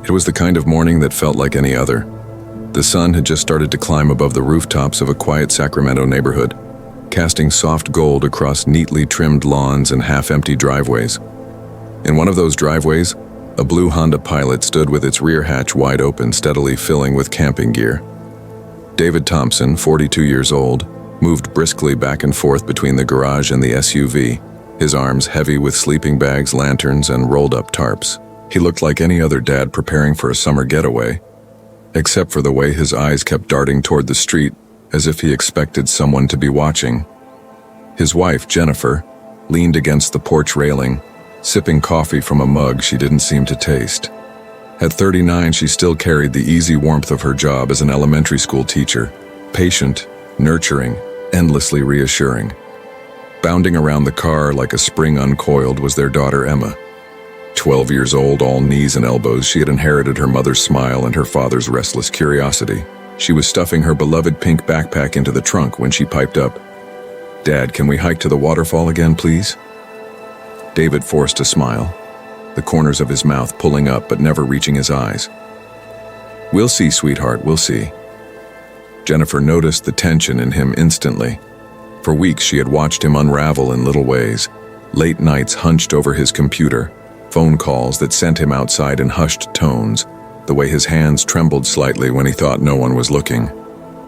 It was the kind of morning that felt like any other. The sun had just started to climb above the rooftops of a quiet Sacramento neighborhood, casting soft gold across neatly trimmed lawns and half-empty driveways. In one of those driveways, a blue Honda Pilot stood with its rear hatch wide open, steadily filling with camping gear. David Thompson, 42 years old, moved briskly back and forth between the garage and the SUV, his arms heavy with sleeping bags, lanterns, and rolled-up tarps. He looked like any other dad preparing for a summer getaway, except for the way his eyes kept darting toward the street as if he expected someone to be watching. His wife, Jennifer, leaned against the porch railing, sipping coffee from a mug she didn't seem to taste. At 39, she still carried the easy warmth of her job as an elementary school teacher, patient, nurturing, endlessly reassuring. Bounding around the car like a spring uncoiled was their daughter Emma. 12 years old, all knees and elbows, she had inherited her mother's smile and her father's restless curiosity. She was stuffing her beloved pink backpack into the trunk when she piped up, "Dad, can we hike to the waterfall again, please?" David forced a smile, the corners of his mouth pulling up but never reaching his eyes. "We'll see, sweetheart, we'll see." Jennifer noticed the tension in him instantly. For weeks she had watched him unravel in little ways, late nights hunched over his computer, phone calls that sent him outside in hushed tones, the way his hands trembled slightly when he thought no one was looking.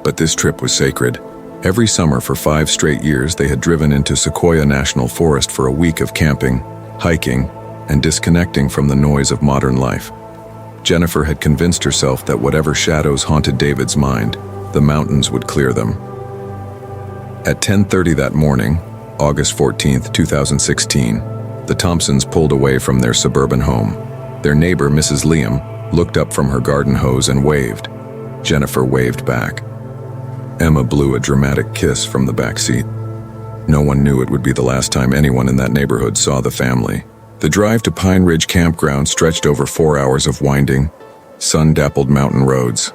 But this trip was sacred. Every summer for 5 straight years they had driven into Sequoia National Forest for a week of camping, hiking, and disconnecting from the noise of modern life. Jennifer had convinced herself that whatever shadows haunted David's mind, the mountains would clear them. At 10:30 that morning, August 14th, 2016, the Thompsons pulled away from their suburban home. Their neighbor, Mrs. Liam, looked up from her garden hose and waved. Jennifer waved back. Emma blew a dramatic kiss from the back seat. No one knew it would be the last time anyone in that neighborhood saw the family. The drive to Pine Ridge Campground stretched over 4 hours of winding, sun-dappled mountain roads.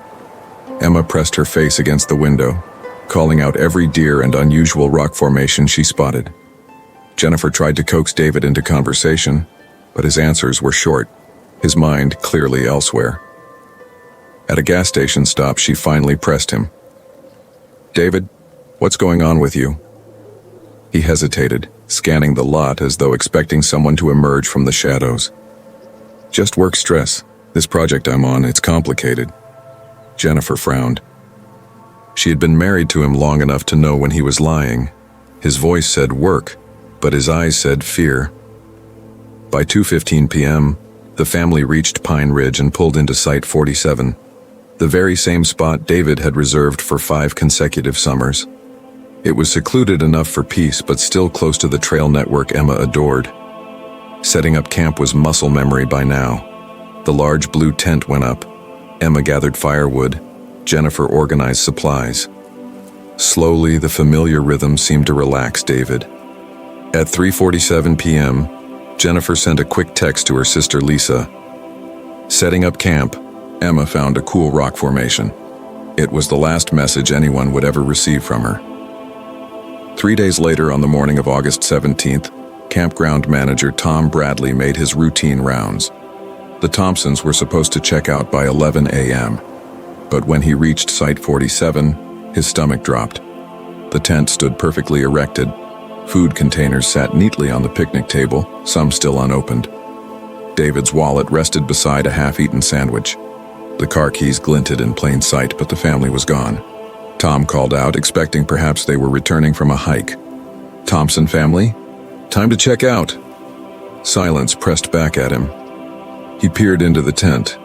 Emma pressed her face against the window, calling out every deer and unusual rock formation she spotted. Jennifer tried to coax David into conversation, but his answers were short, his mind clearly elsewhere. At a gas station stop, she finally pressed him. "David, what's going on with you?" He hesitated, scanning the lot as though expecting someone to emerge from the shadows. "Just work stress. This project I'm on, it's complicated." Jennifer frowned. She had been married to him long enough to know when he was lying. His voice said work, but his eyes said fear. By 2:15 p.m., the family reached Pine Ridge and pulled into Site 47, the very same spot David had reserved for 5 consecutive summers. It was secluded enough for peace, but still close to the trail network Emma adored. Setting up camp was muscle memory by now. The large blue tent went up. Emma gathered firewood. Jennifer organized supplies. Slowly, the familiar rhythm seemed to relax David. At 3:47 p.m., Jennifer sent a quick text to her sister Lisa. Setting up camp, Emma found a cool rock formation. It was the last message anyone would ever receive from her. 3 days later, on the morning of August 17th, campground manager Tom Bradley made his routine rounds. The Thompsons were supposed to check out by 11 a.m., but when he reached Site 47, his stomach dropped. The tent stood perfectly erected. Food containers sat neatly on the picnic table, some still unopened. David's wallet rested beside a half-eaten sandwich. The car keys glinted in plain sight, but the family was gone. Tom called out, expecting perhaps they were returning from a hike. "Thompson family? Time to check out." Silence pressed back at him. He peered into the tent.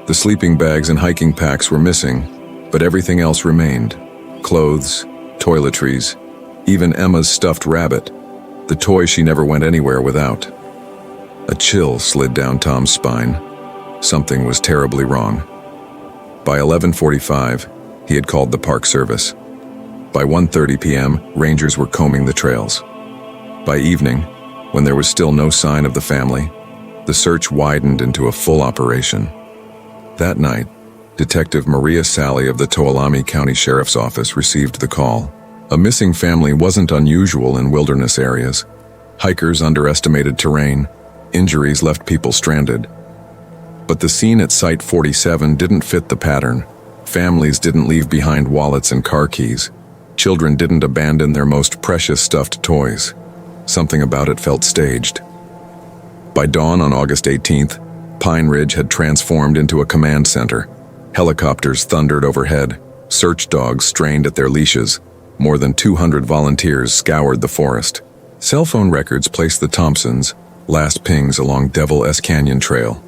The sleeping bags and hiking packs were missing, but everything else remained. Clothes, toiletries, even Emma's stuffed rabbit, the toy she never went anywhere without. A chill slid down Tom's spine. Something was terribly wrong. By 11:45, he had called the Park Service. By 1:30 p.m., rangers were combing the trails. By evening, when there was still no sign of the family, the search widened into a full operation. That night, Detective Maria Sally of the Tuolumne County Sheriff's Office received the call. A missing family wasn't unusual in wilderness areas. Hikers underestimated terrain. Injuries left people stranded. But the scene at Site 47 didn't fit the pattern. Families didn't leave behind wallets and car keys. Children didn't abandon their most precious stuffed toys. Something about it felt staged. By dawn on August 18th, Pine Ridge had transformed into a command center. Helicopters thundered overhead. Search dogs strained at their leashes. More than 200 volunteers scoured the forest. Cell phone records placed the Thompsons' last pings along Devil S Canyon Trail,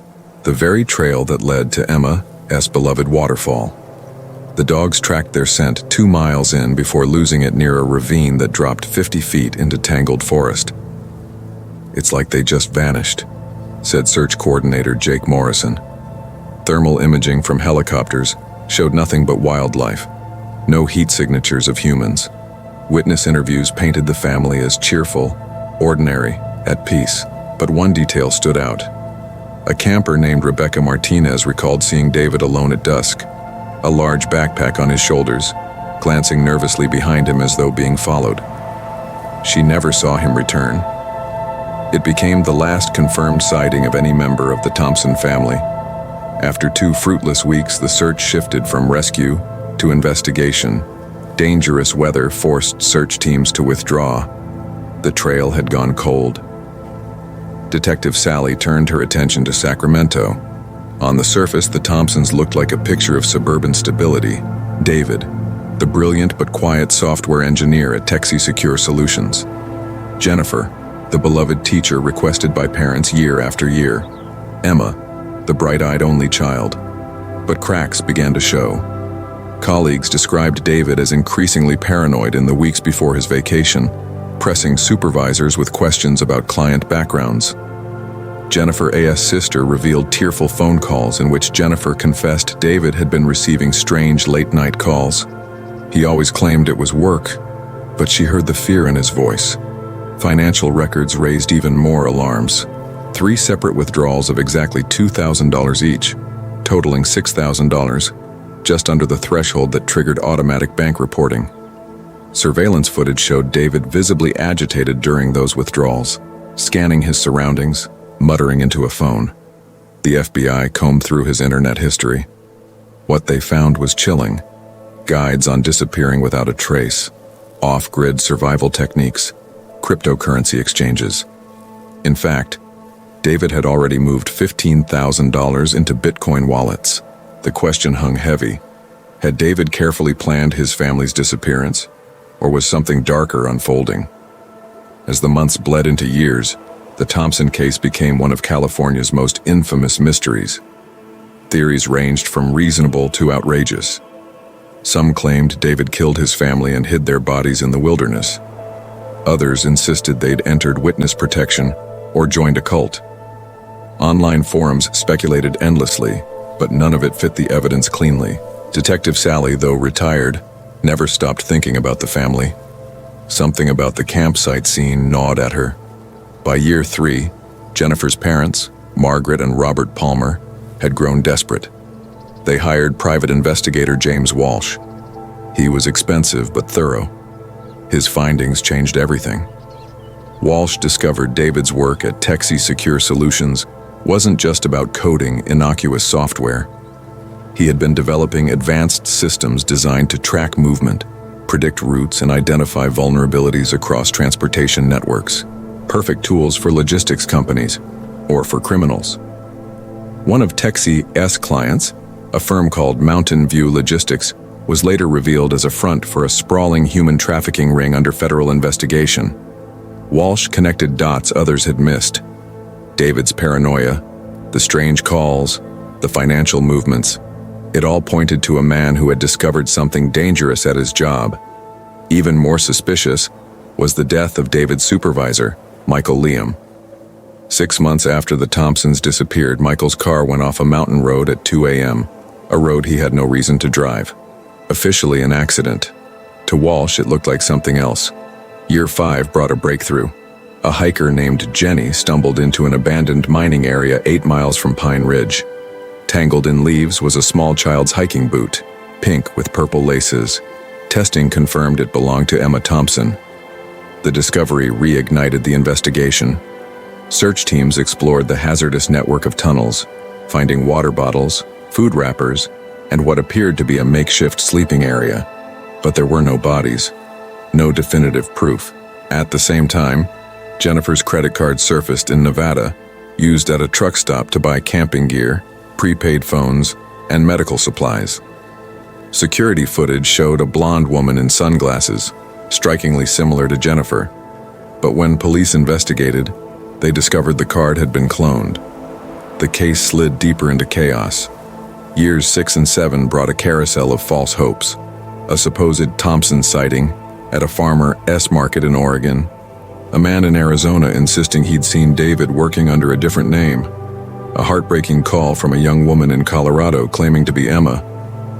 the very trail that led to Emma's beloved waterfall. The dogs tracked their scent 2 miles in before losing it near a ravine that dropped 50 feet into tangled forest. "It's like they just vanished," said search coordinator Jake Morrison. Thermal imaging from helicopters showed nothing but wildlife, no heat signatures of humans. Witness interviews painted the family as cheerful, ordinary, at peace. But one detail stood out. A camper named Rebecca Martinez recalled seeing David alone at dusk, a large backpack on his shoulders, glancing nervously behind him as though being followed. She never saw him return. It became the last confirmed sighting of any member of the Thompson family. After 2 fruitless weeks, the search shifted from rescue to investigation. Dangerous weather forced search teams to withdraw. The trail had gone cold. Detective Sally turned her attention to Sacramento. On the surface, the Thompsons looked like a picture of suburban stability. David, the brilliant but quiet software engineer at Texas Secure Solutions. Jennifer, the beloved teacher requested by parents year after year. Emma, the bright-eyed only child. But cracks began to show. Colleagues described David as increasingly paranoid in the weeks before his vacation, pressing supervisors with questions about client backgrounds. Jennifer A.'s sister revealed tearful phone calls in which Jennifer confessed David had been receiving strange late-night calls. He always claimed it was work, but she heard the fear in his voice. Financial records raised even more alarms. 3 separate withdrawals of exactly $2,000 each, totaling $6,000, just under the threshold that triggered automatic bank reporting. Surveillance footage showed David visibly agitated during those withdrawals, scanning his surroundings, muttering into a phone. The FBI combed through his internet history. What they found was chilling. Guides on disappearing without a trace, off-grid survival techniques, cryptocurrency exchanges. In fact, David had already moved $15,000 into Bitcoin wallets. The question hung heavy. Had David carefully planned his family's disappearance, or was something darker unfolding? As the months bled into years, the Thompson case became one of California's most infamous mysteries. Theories ranged from reasonable to outrageous. Some claimed David killed his family and hid their bodies in the wilderness. Others insisted they'd entered witness protection or joined a cult. Online forums speculated endlessly, but none of it fit the evidence cleanly. Detective Sally, though retired, never stopped thinking about the family. Something about the campsite scene gnawed at her. By year 3, Jennifer's parents, Margaret and Robert Palmer, had grown desperate. They hired private investigator James Walsh. He was expensive but thorough. His findings changed everything. Walsh discovered David's work at Texas Secure Solutions wasn't just about coding innocuous software. He had been developing advanced systems designed to track movement, predict routes, and identify vulnerabilities across transportation networks. Perfect tools for logistics companies, or for criminals. One of Texas' clients, a firm called Mountain View Logistics, was later revealed as a front for a sprawling human trafficking ring under federal investigation. Walsh connected dots others had missed. David's paranoia, the strange calls, the financial movements. It all pointed to a man who had discovered something dangerous at his job. Even more suspicious was the death of David's supervisor, Michael Liam. 6 months after the Thompsons disappeared, Michael's car went off a mountain road at 2 a.m., a road he had no reason to drive. Officially an accident. To Walsh, it looked like something else. Year 5 brought a breakthrough. A hiker named Jenny stumbled into an abandoned mining area 8 miles from Pine Ridge. Tangled in leaves was a small child's hiking boot, pink with purple laces. Testing confirmed it belonged to Emma Thompson. The discovery reignited the investigation. Search teams explored the hazardous network of tunnels, finding water bottles, food wrappers, and what appeared to be a makeshift sleeping area. But there were no bodies, no definitive proof. At the same time, Jennifer's credit card surfaced in Nevada, used at a truck stop to buy camping gear, prepaid phones, and medical supplies. Security footage showed a blonde woman in sunglasses, strikingly similar to Jennifer. But when police investigated, they discovered the card had been cloned. The case slid deeper into chaos. Years 6 and 7 brought a carousel of false hopes. A supposed Thompson sighting at a farmer S market in Oregon. A man in Arizona insisting he'd seen David working under a different name. A heartbreaking call from a young woman in Colorado claiming to be Emma,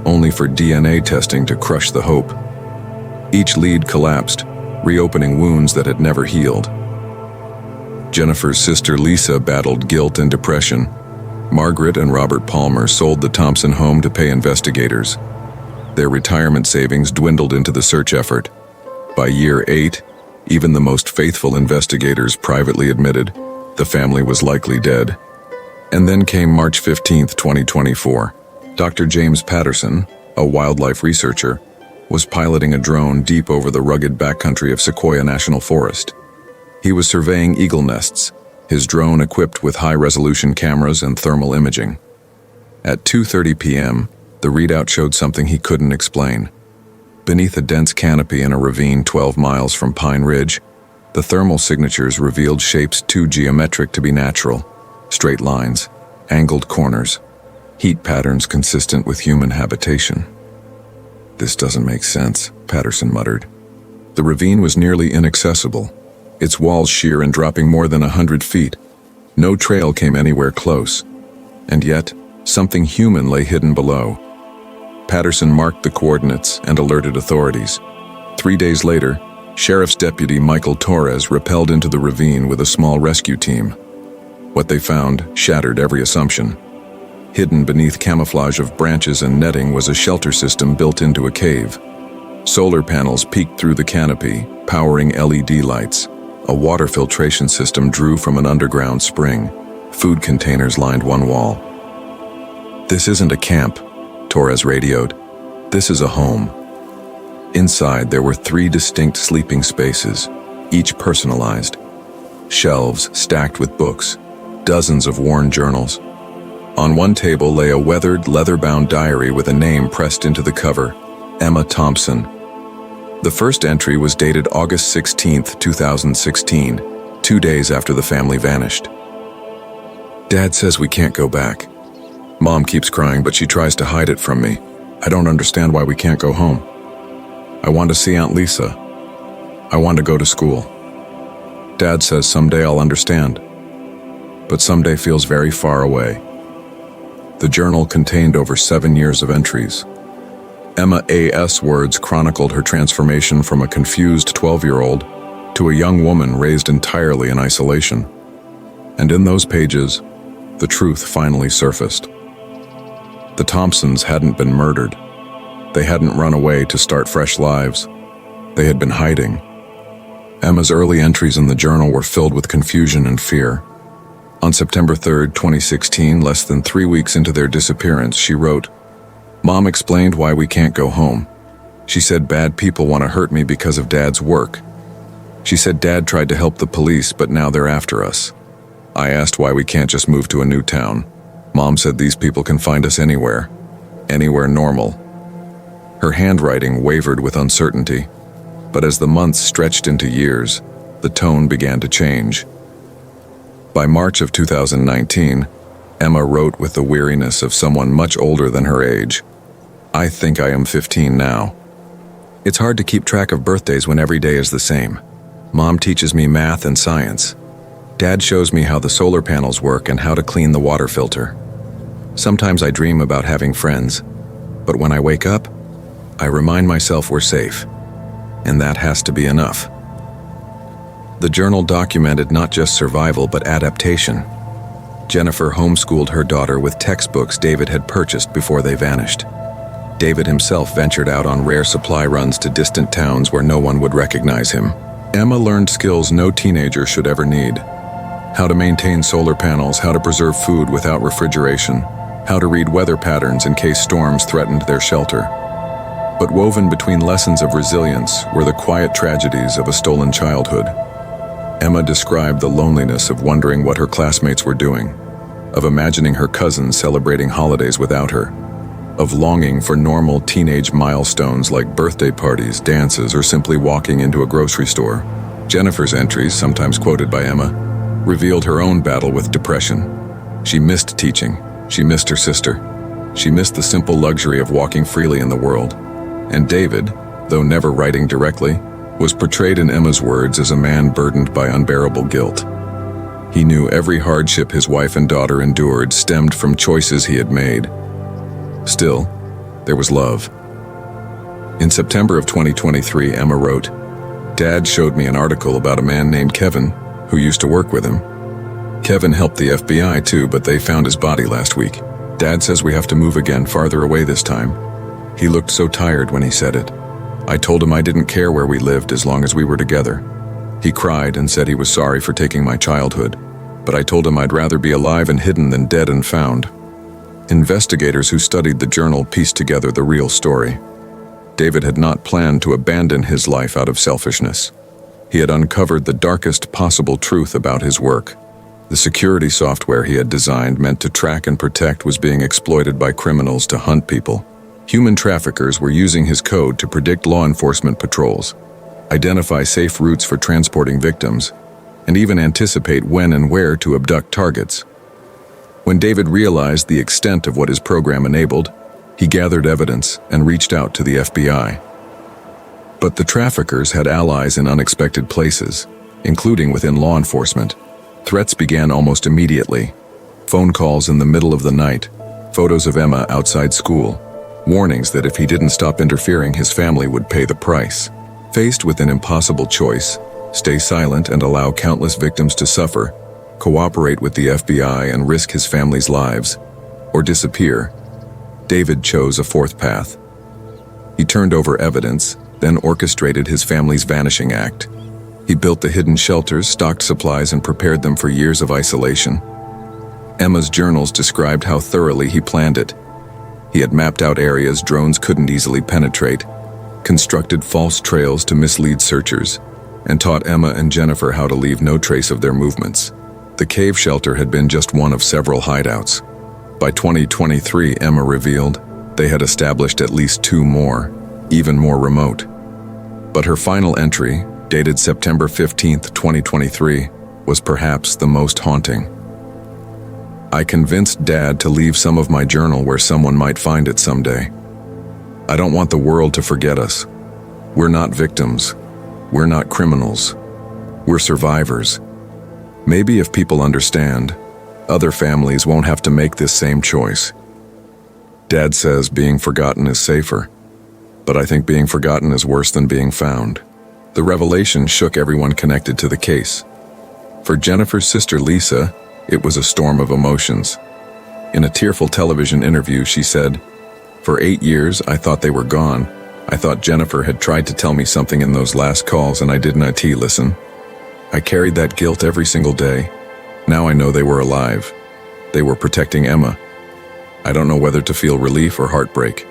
only for DNA testing to crush the hope. Each lead collapsed, reopening wounds that had never healed. Jennifer's sister Lisa battled guilt and depression. Margaret and Robert Palmer sold the Thompson home to pay investigators. Their retirement savings dwindled into the search effort. By year 8, even the most faithful investigators privately admitted the family was likely dead. And then came March 15, 2024. Dr. James Patterson, a wildlife researcher, was piloting a drone deep over the rugged backcountry of Sequoia National Forest. He was surveying eagle nests, his drone equipped with high-resolution cameras and thermal imaging. At 2:30 p.m., the readout showed something he couldn't explain. Beneath a dense canopy in a ravine 12 miles from Pine Ridge, the thermal signatures revealed shapes too geometric to be natural. Straight lines, angled corners, heat patterns consistent with human habitation. "This doesn't make sense," Patterson muttered. The ravine was nearly inaccessible, its walls sheer and dropping more than 100 feet. No trail came anywhere close. And yet, something human lay hidden below. Patterson marked the coordinates and alerted authorities. 3 days later, Sheriff's Deputy Michael Torres rappelled into the ravine with a small rescue team. What they found shattered every assumption. Hidden beneath camouflage of branches and netting was a shelter system built into a cave. Solar panels peeked through the canopy, powering LED lights. A water filtration system drew from an underground spring. Food containers lined one wall. "This isn't a camp," Torres radioed. "This is a home." Inside, there were 3 distinct sleeping spaces, each personalized. Shelves stacked with books, dozens of worn journals. On one table lay a weathered, leather-bound diary with a name pressed into the cover, Emma Thompson. The first entry was dated August 16, 2016, 2 days after the family vanished. "Dad says we can't go back. Mom keeps crying, but she tries to hide it from me. I don't understand why we can't go home. I want to see Aunt Lisa. I want to go to school. Dad says someday I'll understand. But someday feels very far away." The journal contained over 7 years of entries. Emma A.'s words chronicled her transformation from a confused 12-year-old to a young woman raised entirely in isolation. And in those pages, the truth finally surfaced. The Thompsons hadn't been murdered. They hadn't run away to start fresh lives. They had been hiding. Emma's early entries in the journal were filled with confusion and fear. On September 3, 2016, less than 3 weeks into their disappearance, she wrote, "Mom explained why we can't go home. She said bad people want to hurt me because of Dad's work. She said Dad tried to help the police, but now they're after us. I asked why we can't just move to a new town. Mom said these people can find us anywhere normal." Her handwriting wavered with uncertainty, but as the months stretched into years, the tone began to change. By March of 2019, Emma wrote with the weariness of someone much older than her age. "I think I am 15 now. It's hard to keep track of birthdays when every day is the same. Mom teaches me math and science. Dad shows me how the solar panels work and how to clean the water filter. Sometimes I dream about having friends, but when I wake up, I remind myself we're safe, and that has to be enough." The journal documented not just survival but adaptation. Jennifer homeschooled her daughter with textbooks David had purchased before they vanished. David himself ventured out on rare supply runs to distant towns where no one would recognize him. Emma learned skills no teenager should ever need. How to maintain solar panels, how to preserve food without refrigeration, how to read weather patterns in case storms threatened their shelter. But woven between lessons of resilience were the quiet tragedies of a stolen childhood. Emma described the loneliness of wondering what her classmates were doing, of imagining her cousins celebrating holidays without her, of longing for normal teenage milestones like birthday parties, dances, or simply walking into a grocery store. Jennifer's entries, sometimes quoted by Emma, revealed her own battle with depression. She missed teaching. She missed her sister. She missed the simple luxury of walking freely in the world. And David, though never writing directly, was portrayed in Emma's words as a man burdened by unbearable guilt. He knew every hardship his wife and daughter endured stemmed from choices he had made. Still, there was love. In September of 2023, Emma wrote, "Dad showed me an article about a man named Kevin who used to work with him. Kevin helped the FBI too, but they found his body last week. Dad says we have to move again, farther away this time. He looked so tired when he said it. I told him I didn't care where we lived as long as we were together. He cried and said he was sorry for taking my childhood, but I told him I'd rather be alive and hidden than dead and found." Investigators who studied the journal pieced together the real story. David had not planned to abandon his life out of selfishness. He had uncovered the darkest possible truth about his work. The security software he had designed meant to track and protect was being exploited by criminals to hunt people. Human traffickers were using his code to predict law enforcement patrols, identify safe routes for transporting victims, and even anticipate when and where to abduct targets. When David realized the extent of what his program enabled, he gathered evidence and reached out to the FBI. But the traffickers had allies in unexpected places, including within law enforcement. Threats began almost immediately. Phone calls in the middle of the night, photos of Emma outside school, warnings that if he didn't stop interfering, his family would pay the price. Faced with an impossible choice, stay silent and allow countless victims to suffer, cooperate with the FBI and risk his family's lives, or disappear, David chose a fourth path. He turned over evidence, then orchestrated his family's vanishing act. He built the hidden shelters, stocked supplies, and prepared them for years of isolation. Emma's journals described how thoroughly he planned it. He had mapped out areas drones couldn't easily penetrate, constructed false trails to mislead searchers, and taught Emma and Jennifer how to leave no trace of their movements. The cave shelter had been just one of several hideouts. By 2023, Emma revealed, they had established at least 2 more, even more remote. But her final entry, dated September 15, 2023, was perhaps the most haunting. "I convinced Dad to leave some of my journal where someone might find it someday. I don't want the world to forget us. We're not victims. We're not criminals. We're survivors. Maybe if people understand, other families won't have to make this same choice. Dad says being forgotten is safer, but I think being forgotten is worse than being found." The revelation shook everyone connected to the case. For Jennifer's sister Lisa, it was a storm of emotions. In a tearful television interview, she said, "For 8 years, I thought they were gone. I thought Jennifer had tried to tell me something in those last calls and I didn't listen. I carried that guilt every single day. Now I know they were alive. They were protecting Emma. I don't know whether to feel relief or heartbreak."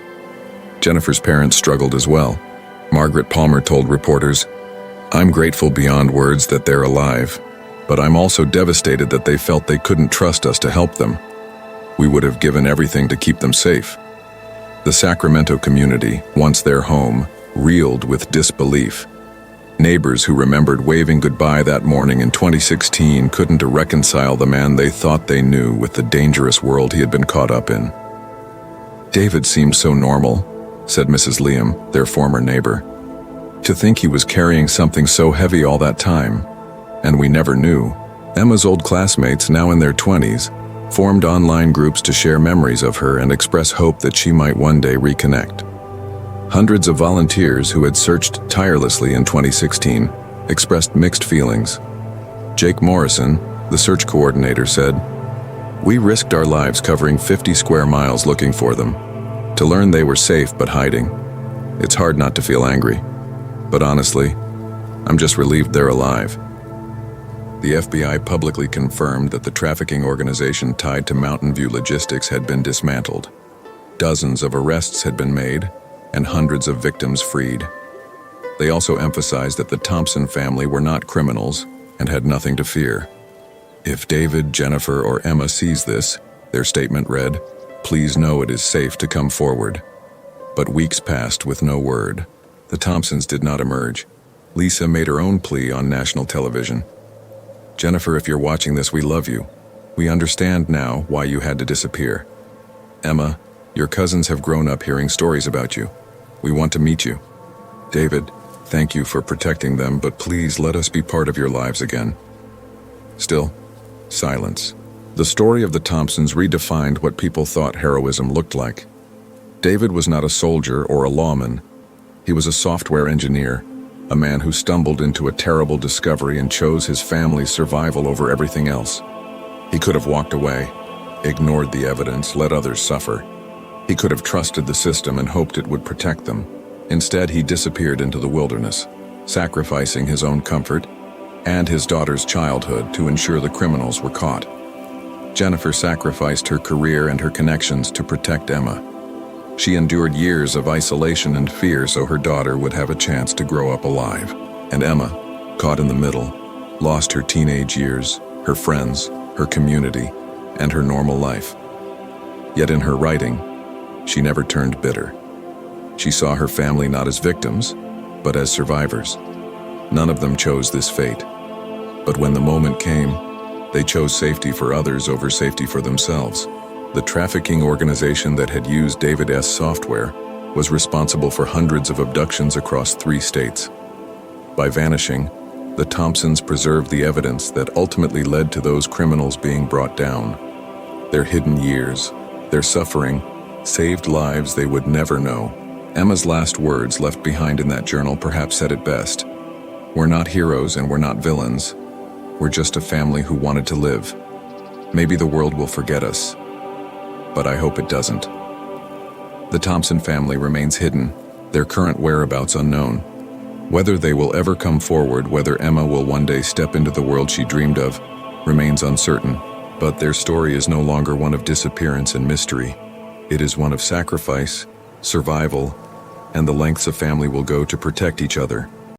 Jennifer's parents struggled as well. Margaret Palmer told reporters, "I'm grateful beyond words that they're alive, but I'm also devastated that they felt they couldn't trust us to help them. We would have given everything to keep them safe." The Sacramento community, once their home, reeled with disbelief. Neighbors who remembered waving goodbye that morning in 2016 couldn't reconcile the man they thought they knew with the dangerous world he had been caught up in. "David seemed so normal," said Mrs. Liam, their former neighbor. "To think he was carrying something so heavy all that time. And we never knew." Emma's old classmates, now in their 20s, formed online groups to share memories of her and express hope that she might one day reconnect. Hundreds of volunteers who had searched tirelessly in 2016 expressed mixed feelings. Jake Morrison, the search coordinator, said, "We risked our lives covering 50 square miles looking for them, to learn they were safe but hiding. It's hard not to feel angry. But honestly, I'm just relieved they're alive." The FBI publicly confirmed that the trafficking organization tied to Mountain View Logistics had been dismantled. Dozens of arrests had been made, and hundreds of victims freed. They also emphasized that the Thompson family were not criminals and had nothing to fear. If David, Jennifer, or Emma sees this, their statement read, "Please know it is safe to come forward." But weeks passed with no word. The Thompsons did not emerge. Lisa made her own plea on national television. "Jennifer, if you're watching this, we love you. We understand now why you had to disappear. Emma, your cousins have grown up hearing stories about you. We want to meet you. David, thank you for protecting them, but please let us be part of your lives again." Still, silence. The story of the Thompsons redefined what people thought heroism looked like. David was not a soldier or a lawman. He was a software engineer, a man who stumbled into a terrible discovery and chose his family's survival over everything else. He could have walked away, ignored the evidence, let others suffer. He could have trusted the system and hoped it would protect them. Instead, he disappeared into the wilderness, sacrificing his own comfort and his daughter's childhood to ensure the criminals were caught. Jennifer sacrificed her career and her connections to protect Emma. She endured years of isolation and fear so her daughter would have a chance to grow up alive. And Emma, caught in the middle, lost her teenage years, her friends, her community, and her normal life. Yet in her writing, she never turned bitter. She saw her family not as victims, but as survivors. None of them chose this fate. But when the moment came, they chose safety for others over safety for themselves. The trafficking organization that had used David's software was responsible for hundreds of abductions across 3 states. By vanishing, the Thompsons preserved the evidence that ultimately led to those criminals being brought down. Their hidden years, their suffering, saved lives they would never know. Emma's last words left behind in that journal perhaps said it best. "We're not heroes and we're not villains. We're just a family who wanted to live. Maybe the world will forget us, but I hope it doesn't." The Thompson family remains hidden, their current whereabouts unknown. Whether they will ever come forward, whether Emma will one day step into the world she dreamed of, remains uncertain. But their story is no longer one of disappearance and mystery. It is one of sacrifice, survival, and the lengths a family will go to protect each other.